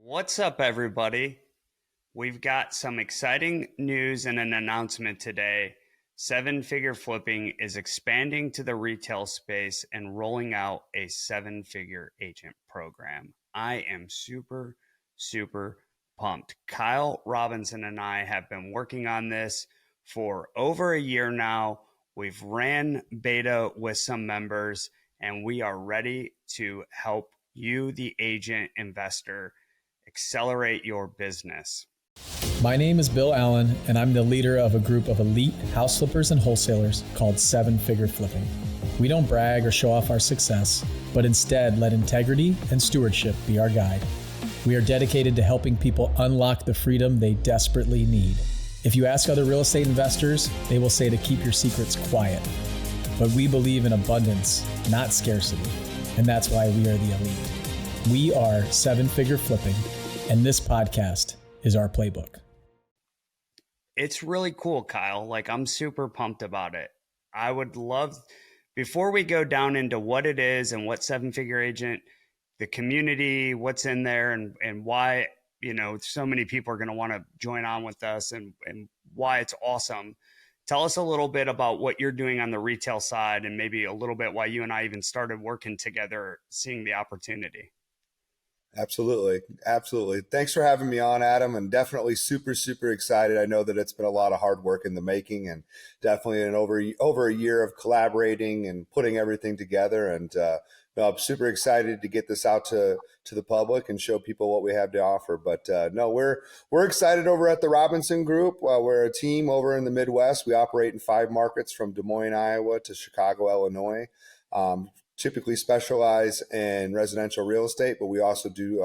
What's up, everybody? We've got some exciting news and an announcement today. Seven Figure Flipping is expanding to the retail space and rolling out a seven-figure agent program. I am super pumped. Kyle Robinson and I have been working on this for over a year now. We've ran beta with some members, and we are ready to help you, the agent investor, accelerate your business. My name is Bill Allen, and I'm the leader of a group of elite house flippers and wholesalers called Seven Figure Flipping. We don't brag or show off our success, but instead let integrity and stewardship be our guide. We are dedicated to helping people unlock the freedom they desperately need. If you ask other real estate investors, they will say to keep your secrets quiet. But we believe in abundance, not scarcity, and that's why we are the elite. We are Seven Figure Flipping, and this podcast is our playbook. It's really cool, Kyle. I'm super pumped about it. I would love, before we go down into what it is and what Seven Figure Agent, the community, what's in there, and why, so many people are going to want to join on with us and why it's awesome. Tell us a little bit about what you're doing on the retail side and maybe a little bit why you and I even started working together, seeing the opportunity. Absolutely. Thanks for having me on, Adam, and definitely super excited. I know that it's been a lot of hard work in the making and definitely over a year of collaborating and putting everything together. And I'm super excited to get this out to the public and show people what we have to offer. But we're excited over at the Robinson Group. We're a team over in the Midwest. We operate in 5 markets from Des Moines, Iowa to Chicago, Illinois. Typically specialize in residential real estate, but we also do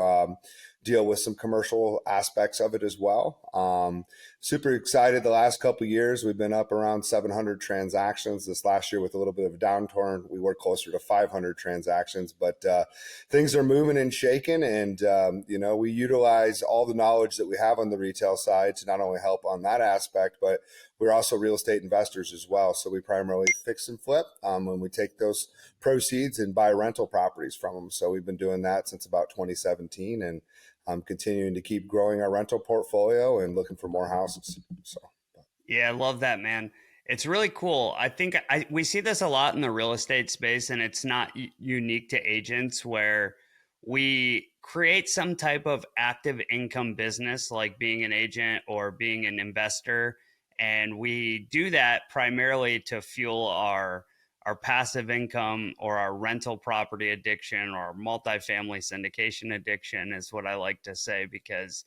deal with some commercial aspects of it as well. Super excited. The last couple of years, we've been up around 700 transactions. This last year, with a little bit of a downturn, we were closer to 500 transactions. But things are moving and shaking, and we utilize all the knowledge that we have on the retail side to not only help on that aspect, but we're also real estate investors as well. So we primarily fix and flip when we take those proceeds and buy rental properties from them. So we've been doing that since about 2017, and continuing to keep growing our rental portfolio and looking for more houses. Yeah, I love that, man. It's really cool. I think we see this a lot in the real estate space, and it's not unique to agents, where we create some type of active income business, like being an agent or being an investor. And we do that primarily to fuel our passive income or our rental property addiction or our multifamily syndication addiction, is what I like to say, because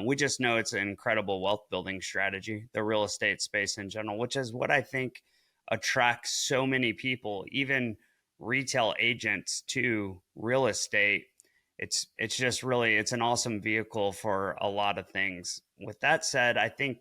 we just know it's an incredible wealth building strategy, the real estate space in general, which is what I think attracts so many people, even retail agents, to real estate. It's just really, it's an awesome vehicle for a lot of things. With that said, I think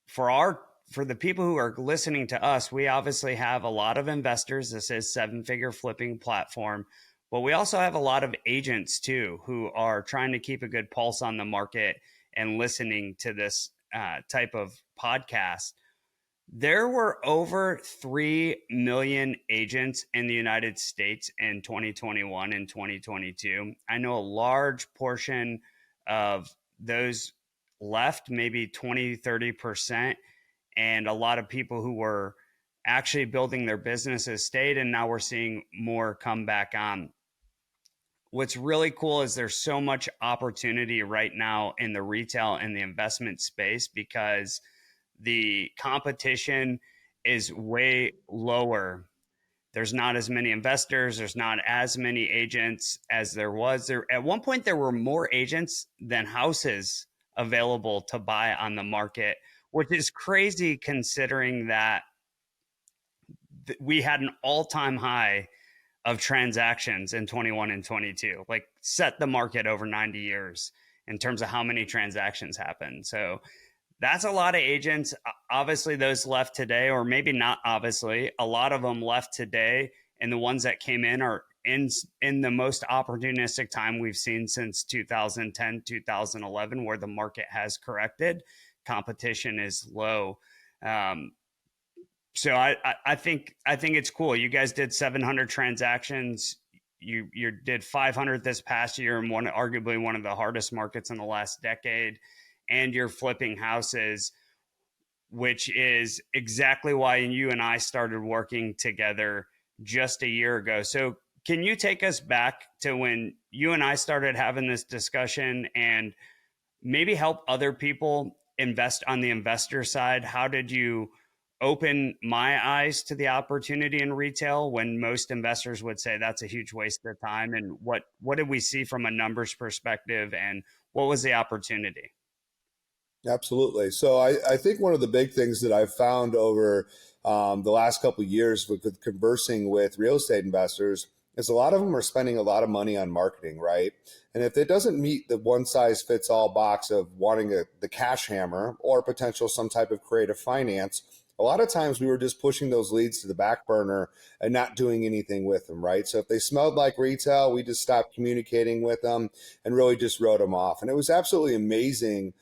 for the people who are listening to us, we obviously have a lot of investors. This is Seven Figure Flipping platform, but we also have a lot of agents too, who are trying to keep a good pulse on the market and listening to this type of podcast. There were over 3 million agents in the United States in 2021 and 2022. I know a large portion of those left, maybe 20-30%, and a lot of people who were actually building their businesses stayed, and now we're seeing more come back on. What's really cool is there's so much opportunity right now in the retail and the investment space, because the competition is way lower. There's not as many investors. There's not as many agents as there was. At one point, there were more agents than houses available to buy on the market, which is crazy considering that we had an all-time high of transactions in 21 and 22, set the market over 90 years in terms of how many transactions happened. So that's a lot of agents. Obviously, those left today, or maybe not obviously, a lot of them left today, and the ones that came in are in the most opportunistic time we've seen since 2010, 2011, where the market has corrected. Competition is low. So I think it's cool. You guys did 700 transactions. you did 500 this past year in arguably one of the hardest markets in the last decade, and you're flipping houses, which is exactly why you and I started working together just a year ago. So can you take us back to when you and I started having this discussion and maybe help other people invest on the investor side? How did you open my eyes to the opportunity in retail when most investors would say that's a huge waste of time? And what did we see from a numbers perspective, and what was the opportunity? Absolutely. So I think one of the big things that I've found over the last couple of years with conversing with real estate investors is a lot of them are spending a lot of money on marketing, right? And if it doesn't meet the one size fits all box of wanting the cash hammer or potential some type of creative finance, a lot of times we were just pushing those leads to the back burner and not doing anything with them, right? So if they smelled like retail, we just stopped communicating with them and really just wrote them off. And it was absolutely amazing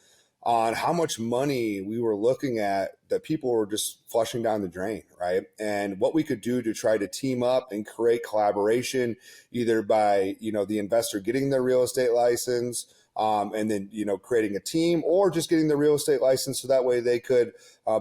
on how much money we were looking at that people were just flushing down the drain, right? And what we could do to try to team up and create collaboration, either by, the investor getting their real estate license, and then, creating a team, or just getting the real estate license so that way they could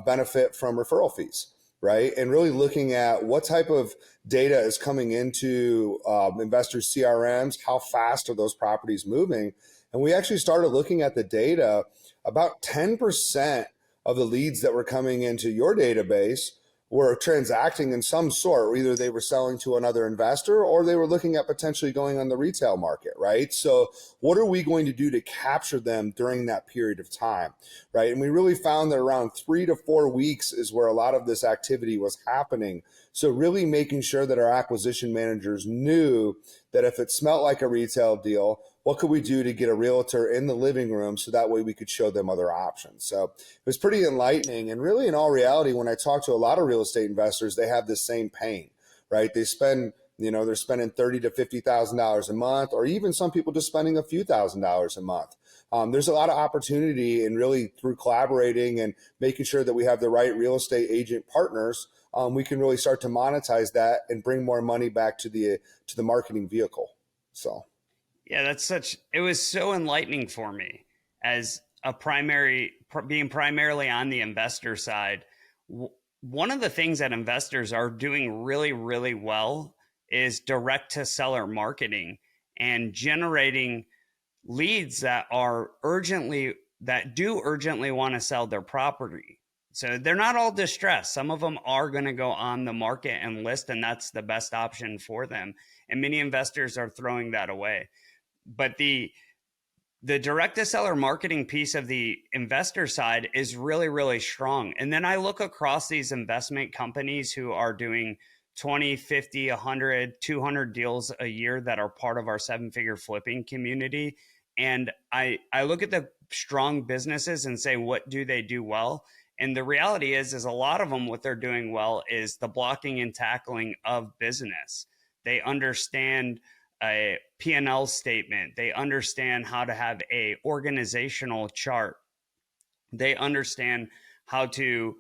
benefit from referral fees, right? And really looking at what type of data is coming into investors' CRMs, how fast are those properties moving? And we actually started looking at the data. About 10% of the leads that were coming into your database were transacting in some sort. Either they were selling to another investor or they were looking at potentially going on the retail market, right? So what are we going to do to capture them during that period of time, right? And we really found that around 3 to 4 weeks is where a lot of this activity was happening. So really making sure that our acquisition managers knew that if it smelled like a retail deal, what could we do to get a realtor in the living room so that way we could show them other options? So it was pretty enlightening. And really, in all reality, when I talk to a lot of real estate investors, they have this same pain, right? They spend, they're spending $30,000 to $50,000 a month, or even some people just spending a few $1,000s a month. There's a lot of opportunity, and really through collaborating and making sure that we have the right real estate agent partners, we can really start to monetize that and bring more money back to the marketing vehicle. So. Yeah, it was so enlightening for me as being primarily on the investor side. One of the things that investors are doing really, really well is direct to seller marketing and generating leads that do urgently want to sell their property. So they're not all distressed. Some of them are going to go on the market and list, and that's the best option for them. And many investors are throwing that away. But the direct to seller marketing piece of the investor side is really, really strong. And then I look across these investment companies who are doing 20, 50, 100, 200 deals a year that are part of our 7-figure flipping community. And I look at the strong businesses and say, what do they do well? And the reality is a lot of them, what they're doing well is the blocking and tackling of business. They understand a P&L statement. They understand how to have a organizational chart. They understand how to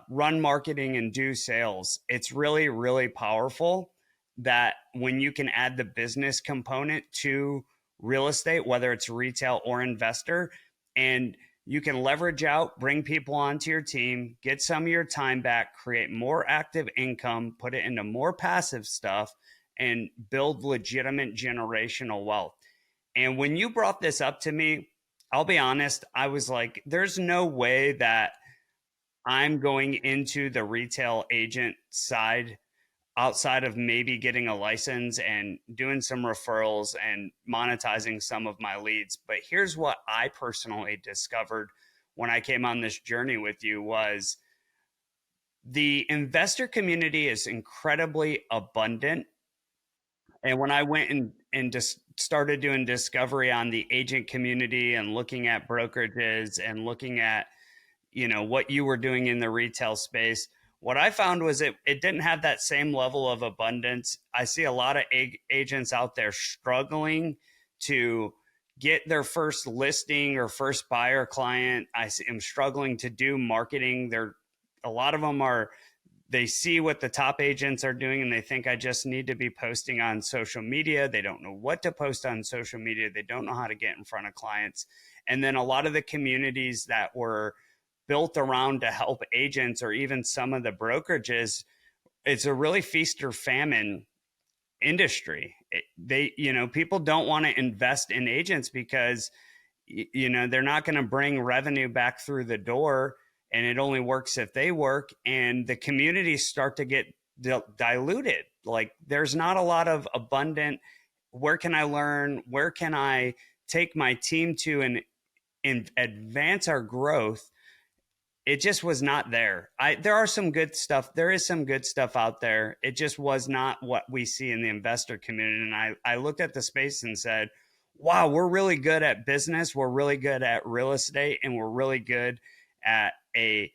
run marketing and do sales. It's really, really powerful that when you can add the business component to real estate, whether it's retail or investor, and you can leverage out, bring people onto your team, get some of your time back, create more active income, put it into more passive stuff, and build legitimate generational wealth. And when you brought this up to me, I'll be honest, I was like, there's no way that I'm going into the retail agent side outside of maybe getting a license and doing some referrals and monetizing some of my leads. But here's what I personally discovered when I came on this journey with you was the investor community is incredibly abundant. And when I went and just started doing discovery on the agent community and looking at brokerages and looking at, what you were doing in the retail space, what I found was it didn't have that same level of abundance. I see a lot of agents out there struggling to get their first listing or first buyer client. I am struggling to do marketing. A lot of them they see what the top agents are doing and they think I just need to be posting on social media. They don't know what to post on social media. They don't know how to get in front of clients. And then a lot of the communities that were built around to help agents, or even some of the brokerages, it's a really feast or famine industry. People don't want to invest in agents because, they're not going to bring revenue back through the door, and it only works if they work, and the communities start to get diluted. Like, there's not a lot of abundant, where can I learn? Where can I take my team to and advance our growth? It just was not there. There are some good stuff. There is some good stuff out there. It just was not what we see in the investor community. And I looked at the space and said, wow, we're really good at business. We're really good at real estate, and we're really good at a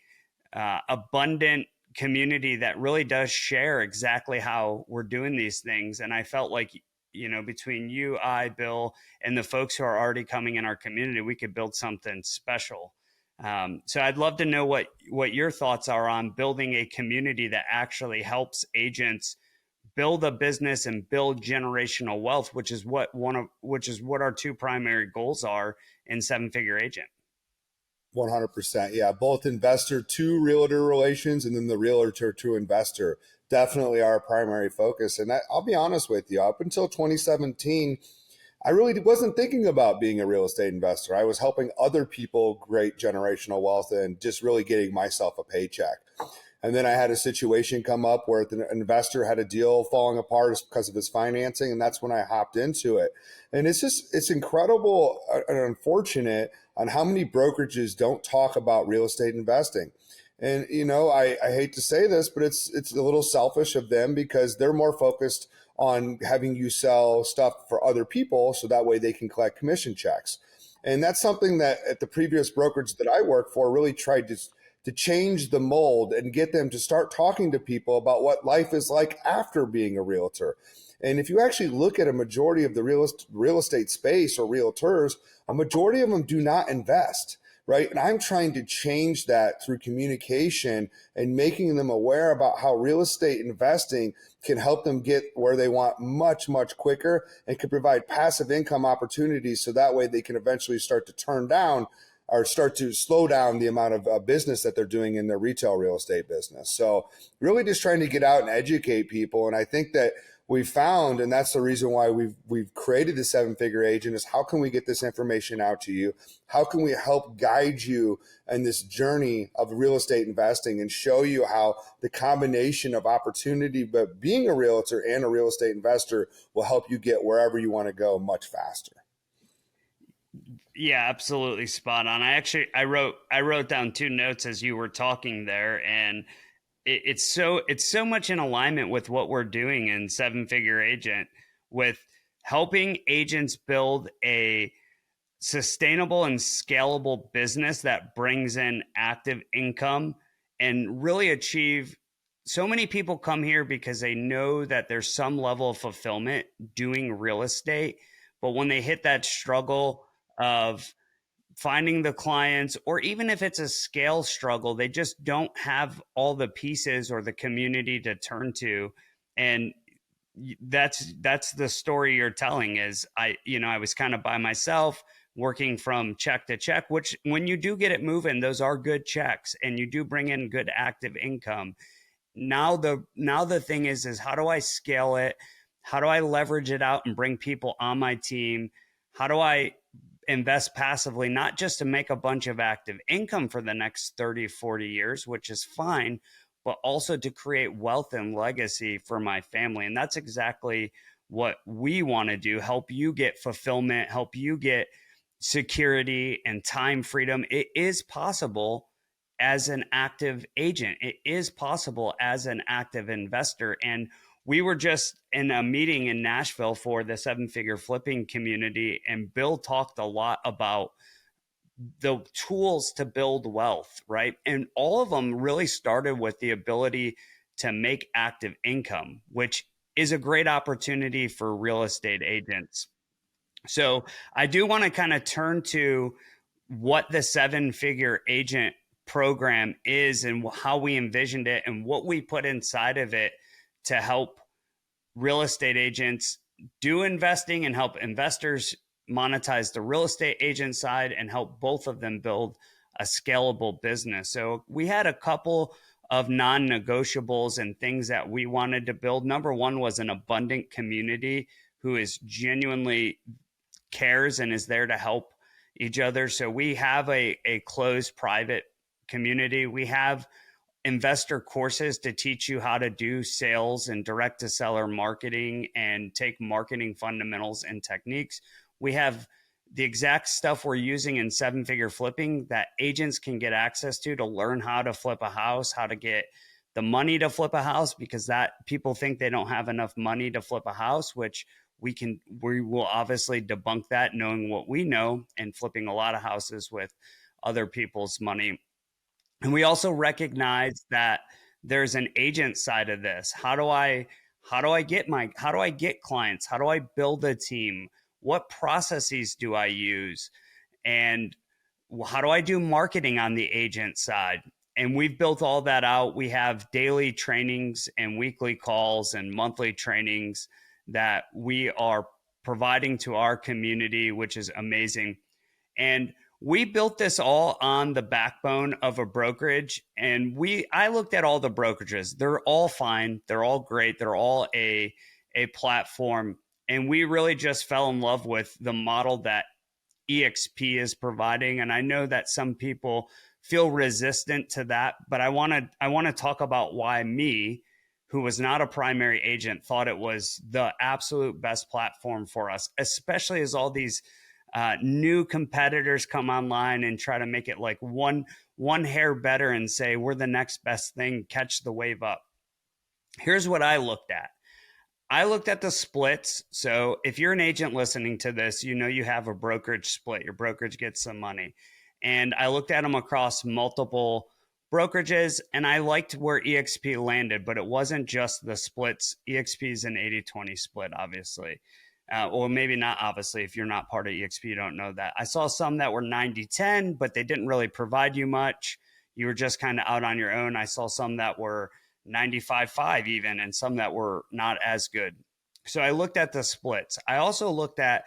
abundant community that really does share exactly how we're doing these things. And I felt like, between you, Bill, and the folks who are already coming in our community, we could build something special. So I'd love to know what your thoughts are on building a community that actually helps agents build a business and build generational wealth, which is what our two primary goals are in Seven Figure Agent. 100%. Yeah. Both investor to realtor relations and then the realtor to investor definitely our primary focus. And I'll be honest with you, up until 2017, I really wasn't thinking about being a real estate investor. I was helping other people create generational wealth and just really getting myself a paycheck. And then I had a situation come up where the investor had a deal falling apart because of his financing. And that's when I hopped into it. And it's incredible and unfortunate on how many brokerages don't talk about real estate investing. And, I hate to say this, but it's a little selfish of them because they're more focused on having you sell stuff for other people so that way they can collect commission checks. And that's something that at the previous brokerage that I worked for really tried to change the mold and get them to start talking to people about what life is like after being a realtor. And if you actually look at a majority of the real estate space or realtors, a majority of them do not invest. Right. And I'm trying to change that through communication and making them aware about how real estate investing can help them get where they want much, much quicker and can provide passive income opportunities. So that way they can eventually start to turn down or start to slow down the amount of business that they're doing in their retail real estate business. So really just trying to get out and educate people. And I think that we found, and that's the reason why we've created the Seven Figure Agent, is how can we get this information out to you? How can we help guide you in this journey of real estate investing and show you how the combination of opportunity, but being a realtor and a real estate investor will help you get wherever you want to go much faster. Yeah, absolutely spot on. I wrote down two notes as you were talking there, and it's so much in alignment with what we're doing in Seven Figure Agent, with helping agents build a sustainable and scalable business that brings in active income and really achieve. So many people come here because they know that there's some level of fulfillment doing real estate, but when they hit that struggle of finding the clients, or even if it's a scale struggle, they just don't have all the pieces or the community to turn to. And that's the story you're telling. Is I was kind of by myself working from check to check, which when you do get it moving, those are good checks and you do bring in good active income. Now the thing is how do I scale it? How do I leverage it out and bring people on my team? How do I invest passively, not just to make a bunch of active income for the next 30, 40 years, which is fine, but also to create wealth and legacy for my family. And that's exactly what we want to do. Help you get fulfillment, help you get security and time freedom. It is possible as an active agent. It is possible as an active investor. And we were just in a meeting in Nashville for the Seven Figure Flipping community, and Bill talked a lot about the tools to build wealth, right? And all of them really started with the ability to make active income, which is a great opportunity for real estate agents. So I do want to kind of turn to what the Seven Figure Agent program is and how we envisioned it and what we put inside of it to help real estate agents do investing and help investors monetize the real estate agent side and help both of them build a scalable business. So we had a couple of non-negotiables and things that we wanted to build. Number one was an abundant community who is genuinely cares and is there to help each other. So we have a closed private community. We have investor courses to teach you how to do sales and direct to seller marketing and take marketing fundamentals and techniques. We have the exact stuff we're using in seven figure flipping that agents can get access to learn how to flip a house, how to get the money to flip a house, because that people think they don't have enough money to flip a house, which we will obviously debunk that, knowing what we know and flipping a lot of houses with other people's money. And we also recognize that there's an agent side of this. How do I get clients? How do I build a team? What processes do I use? And how do I do marketing on the agent side? And we've built all that out. We have daily trainings and weekly calls and monthly trainings that we are providing to our community, which is amazing. And we built this all on the backbone of a brokerage. And I looked at all the brokerages. They're all fine. They're all great. They're all a platform. And we really just fell in love with the model that EXP is providing. And I know that some people feel resistant to that, but I want to talk about why me, who was not a primary agent, thought it was the absolute best platform for us, especially as all these new competitors come online and try to make it like one hair better and say, we're the next best thing, catch the wave up. Here's what I looked at. I looked at the splits. So if you're an agent listening to this, you know you have a brokerage split. Your brokerage gets some money. And I looked at them across multiple brokerages, and I liked where EXP landed, but it wasn't just the splits. EXP is an 80-20 split, obviously. Or maybe not, obviously. If you're not part of EXP, you don't know that. I saw some that were 90-10, but they didn't really provide you much. You were just kind of out on your own. I saw some that were 95-5 even, and some that were not as good. So I looked at the splits. I also looked at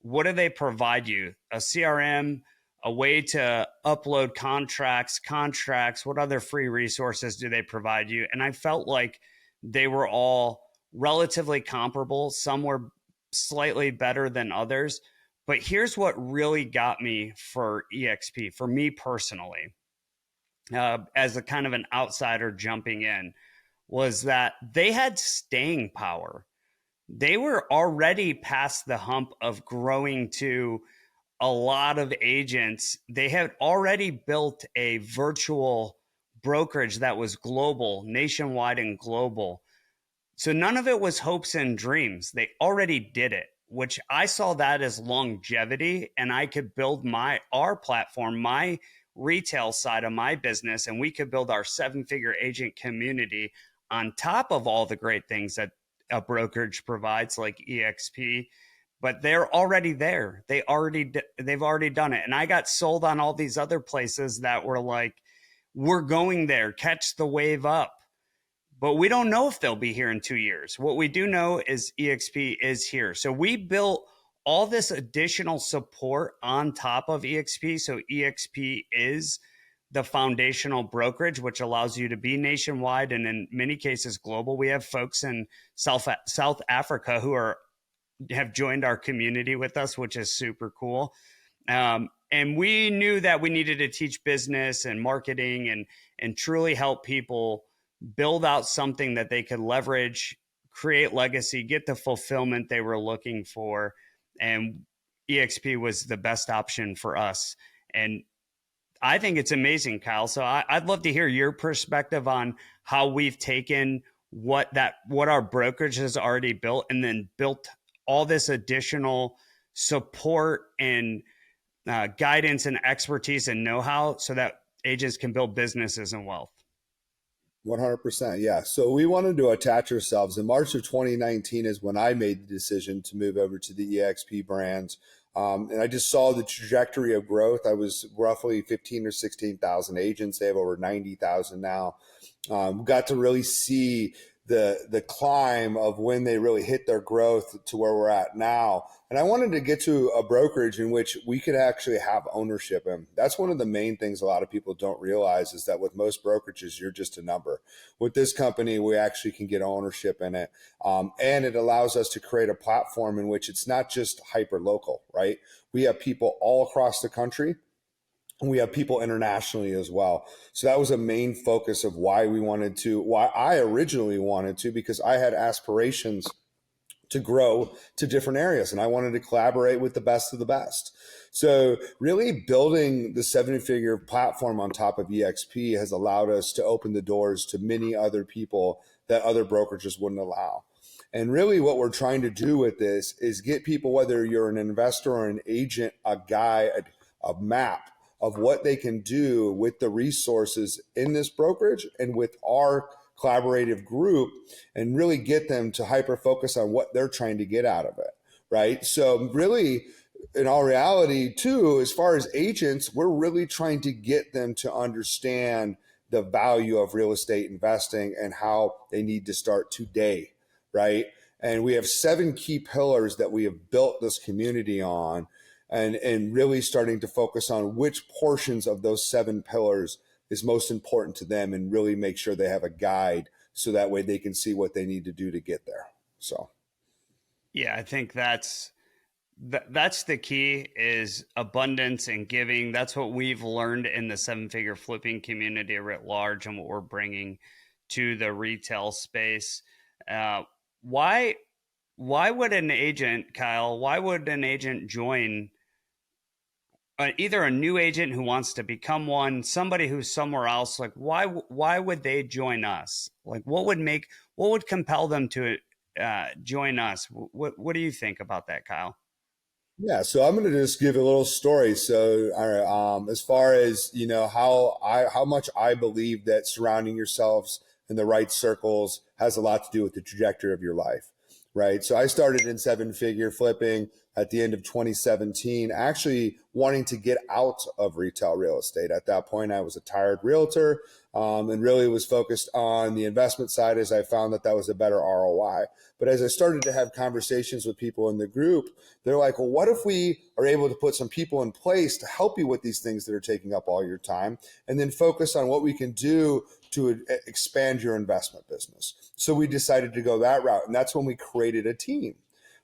what do they provide you? A CRM, a way to upload contracts, what other free resources do they provide you? And I felt like they were all relatively comparable. Some were slightly better than others. But here's what really got me for EXP, for me personally, as a kind of an outsider jumping in, was that they had staying power. They were already past the hump of growing to a lot of agents. They had already built a virtual brokerage that was global, nationwide and global. So none of it was hopes and dreams. They already did it, which I saw that as longevity, and I could build our platform, my retail side of my business, and we could build our seven-figure agent community on top of all the great things that a brokerage provides like EXP. But they're already there. They've already done it. And I got sold on all these other places that were like, we're going there, catch the wave up. But we don't know if they'll be here in 2 years. What we do know is EXP is here. So we built all this additional support on top of EXP. So EXP is the foundational brokerage, which allows you to be nationwide and in many cases global. We have folks in South Africa who have joined our community with us, which is super cool. And we knew that we needed to teach business and marketing and truly help people build out something that they could leverage, create legacy, get the fulfillment they were looking for. And EXP was the best option for us. And I think it's amazing, Kyle. So I'd love to hear your perspective on how we've taken what our brokerage has already built and then built all this additional support and guidance and expertise and know-how so that agents can build businesses and wealth. 100%. Yeah. So we wanted to attach ourselves. In March of 2019 is when I made the decision to move over to the EXP brands. And I just saw the trajectory of growth. I was roughly 15 or 16,000 agents. They have over 90,000 now. Got to really see the climb of when they really hit their growth to where we're at now. And I wanted to get to a brokerage in which we could actually have ownership in. That's one of the main things a lot of people don't realize, is that with most brokerages, you're just a number. With this company, we actually can get ownership in it. And it allows us to create a platform in which it's not just hyper local, right? We have people all across the country. And we have people internationally as well. So that was a main focus of why I originally wanted to, because I had aspirations to grow to different areas and I wanted to collaborate with the best of the best. So really building the 7-figure platform on top of EXP has allowed us to open the doors to many other people that other brokerages wouldn't allow. And really what we're trying to do with this is get people, whether you're an investor or an agent, a guide, a map of what they can do with the resources in this brokerage and with our collaborative group, and really get them to hyper focus on what they're trying to get out of it, right? So really, in all reality too, as far as agents, we're really trying to get them to understand the value of real estate investing and how they need to start today, right? And we have 7 key pillars that we have built this community on, and really starting to focus on which portions of those 7 pillars is most important to them, and really make sure they have a guide so that way they can see what they need to do to get there. So, Yeah, I think that's the key, is abundance and giving. That's what we've learned in the 7-figure flipping community writ large, and what we're bringing to the retail space. Why would an agent, Kyle? Why would an agent join? Either a new agent who wants to become one, somebody who's somewhere else. Like, why would they join us? Like, what would compel them to join us? What do you think about that, Kyle? yeah, so I'm going to just give a little story. So, as far as how much I believe that surrounding yourselves in the right circles has a lot to do with the trajectory of your life, right? So I started in 7-figure flipping at the end of 2017, actually wanting to get out of retail real estate. At that point, I was a tired realtor, and really was focused on the investment side, as I found that was a better ROI. But as I started to have conversations with people in the group, they're like, well, what if we are able to put some people in place to help you with these things that are taking up all your time, and then focus on what we can do to expand your investment business? So we decided to go that route. And that's when we created a team,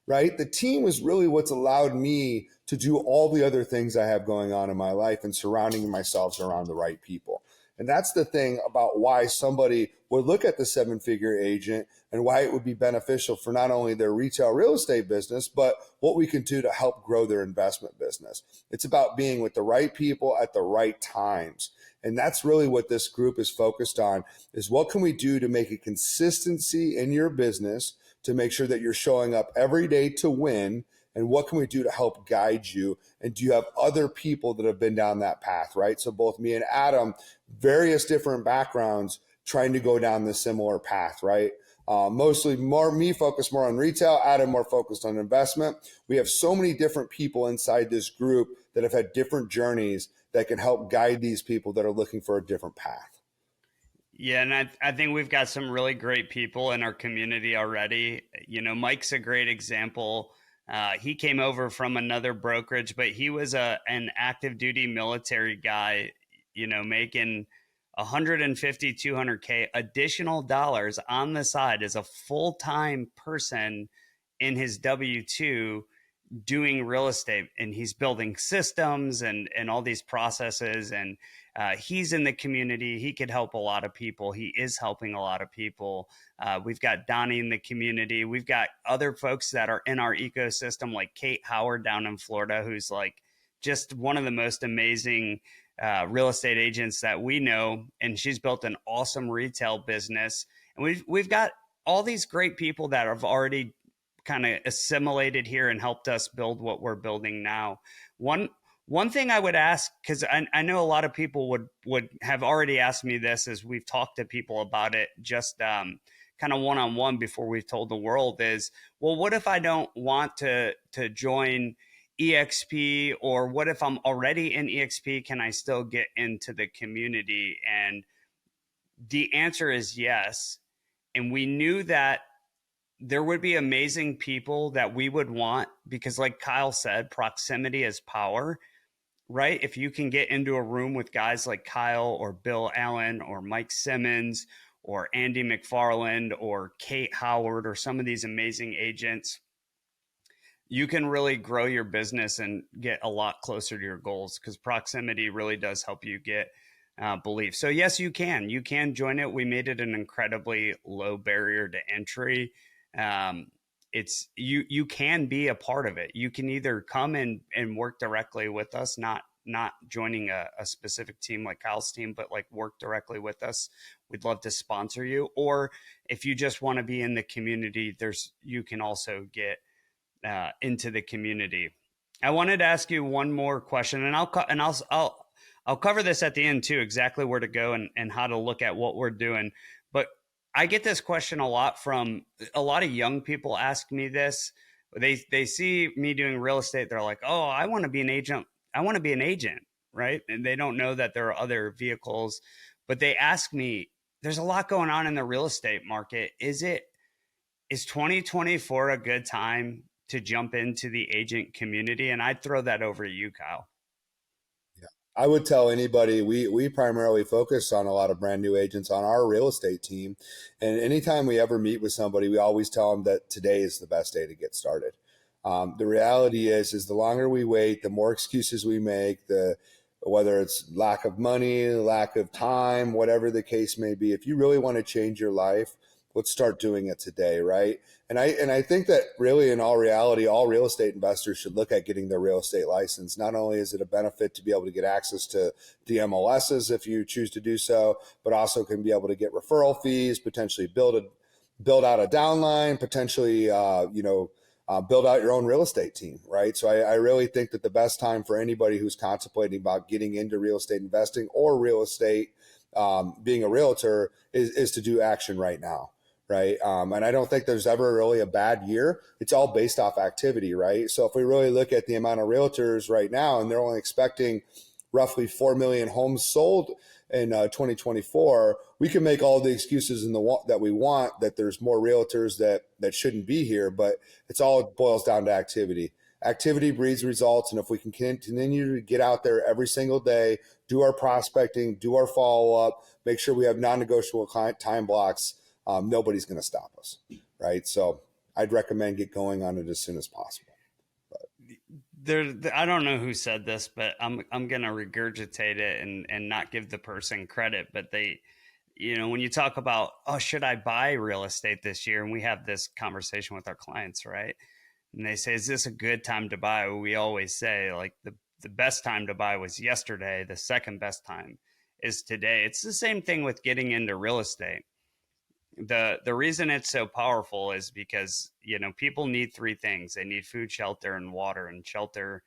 right? The team is really what's allowed me to do all the other things I have going on in my life, and surrounding myself around the right people. And that's the thing about why somebody would look at the 7-figure agent, and why it would be beneficial for not only their retail real estate business, but what we can do to help grow their investment business. It's about being with the right people at the right times. And that's really what this group is focused on, is what can we do to make a consistency in your business, to make sure that you're showing up every day to win, and what can we do to help guide you? And do you have other people that have been down that path, right? So both me and Adam, various different backgrounds, trying to go down this similar path, right? Mostly more me focused more on retail, Adam more focused on investment. We have so many different people inside this group that have had different journeys that can help guide these people that are looking for a different path. Yeah, and I think we've got some really great people in our community already. Mike's a great example. He came over from another brokerage, but he was an active duty military guy, making 150, 200K additional dollars on the side as a full-time person in his W-2 doing real estate. And he's building systems and all these processes. And he's in the community. He could help a lot of people. He is helping a lot of people. We've got Donnie in the community. We've got other folks that are in our ecosystem, like Kate Howard down in Florida, who's like just one of the most amazing real estate agents that we know. And she's built an awesome retail business. And we've got all these great people that have already kind of assimilated here and helped us build what we're building now. One thing I would ask, because I know a lot of people would have already asked me this as we've talked to people about it, just kind of one-on-one before we've told the world, is, well, what if I don't want to join EXP, or what if I'm already in EXP? Can I still get into the community? And the answer is yes. And we knew that there would be amazing people that we would want because, like Kyle said, proximity is power, right? If you can get into a room with guys like Kyle or Bill Allen or Mike Simmons or Andy McFarland or Kate Howard or some of these amazing agents, you can really grow your business and get a lot closer to your goals because proximity really does help you get belief. So yes, you can join it. We made it an incredibly low barrier to entry. It's you can be a part of it. You can either come and work directly with us, not joining a specific team like Kyle's team, but like work directly with us. We'd love to sponsor you. Or if you just want to be in the community, you can also get into the community. I wanted to ask you one more question, and I'll cover this at the end too, exactly where to go and how to look at what we're doing. But I get this question a lot from a lot of young people. Ask me this. They see me doing real estate. They're like, "Oh, I want to be an agent. I want to be an agent," right? And they don't know that there are other vehicles. But they ask me, "There's a lot going on in the real estate market. Is 2024 a good time to jump into the agent community?" And I'd throw that over to you, Kyle. I would tell anybody, we primarily focus on a lot of brand new agents on our real estate team. And anytime we ever meet with somebody, we always tell them that today is the best day to get started. The reality is the longer we wait, the more excuses we make, whether it's lack of money, lack of time, whatever the case may be. If you really want to change your life, let's start doing it today, right? And I think that really, in all reality, all real estate investors should look at getting their real estate license. Not only is it a benefit to be able to get access to the MLSs if you choose to do so, but also can be able to get referral fees, potentially build out a downline, potentially build out your own real estate team, right? So I really think that the best time for anybody who's contemplating about getting into real estate investing or real estate, being a realtor, is to do action right now. Right. And I don't think there's ever really a bad year. It's all based off activity. Right. So if we really look at the amount of realtors right now, and they're only expecting roughly 4 million homes sold in 2024, we can make all the excuses that we want, that there's more realtors that shouldn't be here. But it's all boils down to activity. Activity breeds results. And if we can continue to get out there every single day, do our prospecting, do our follow up, make sure we have non-negotiable time blocks, nobody's going to stop us, right? So I'd recommend get going on it as soon as possible. I don't know who said this, but I'm going to regurgitate it and not give the person credit. But when you talk about, oh, should I buy real estate this year? And we have this conversation with our clients, right? And they say, is this a good time to buy? We always say, like, the best time to buy was yesterday. The second best time is today. It's the same thing with getting into real estate. The reason it's so powerful is because, people need three things. They need food, shelter, and water. And shelter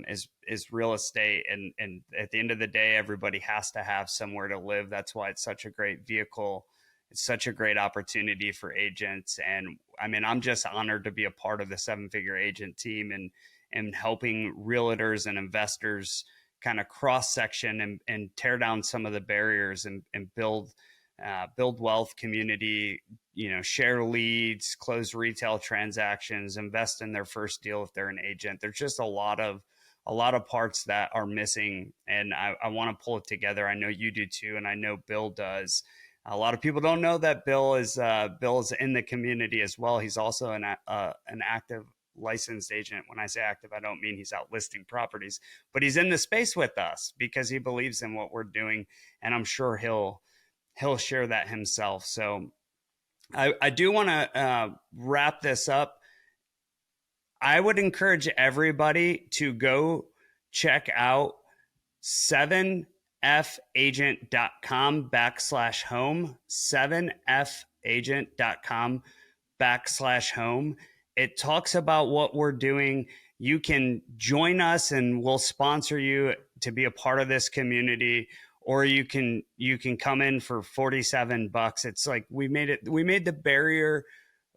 is real estate. And at the end of the day, everybody has to have somewhere to live. That's why it's such a great vehicle. It's such a great opportunity for agents. And I mean, I'm just honored to be a part of the 7-figure agent team and helping realtors and investors kind of cross section and tear down some of the barriers and build wealth, community, share leads, close retail transactions, invest in their first deal if they're an agent. There's just a lot of parts that are missing, and I want to pull it together. I know you do too, and I know Bill does. A lot of people don't know that Bill is in the community as well. He's also an active licensed agent. When I say active, I don't mean he's out listing properties, but he's in the space with us because he believes in what we're doing, and I'm sure he'll share that himself. So I do want to wrap this up. I would encourage everybody to go check out 7fagent.com/home, 7fagent.com/home. It talks about what we're doing. You can join us and we'll sponsor you to be a part of this community. Or you can come in for $47. It's like we made the barrier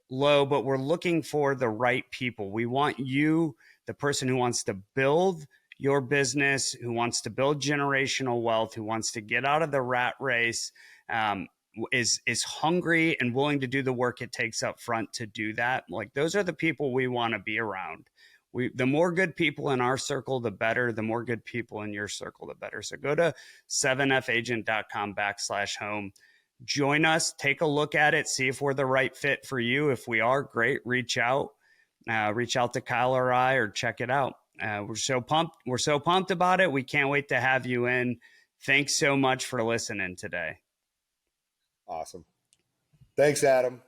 low, but we're looking for the right people. We want you, the person who wants to build your business, who wants to build generational wealth, who wants to get out of the rat race, is hungry and willing to do the work it takes up front to do that. Like, those are the people we want to be around. The more good people in our circle, the better. The more good people in your circle, the better. So go to 7fagent.com/home. Join us, take a look at it, see if we're the right fit for you. If we are, great, reach out to Kyle or I, or check it out. We're so pumped about it. We can't wait to have you in. Thanks so much for listening today. Awesome. Thanks, Adam.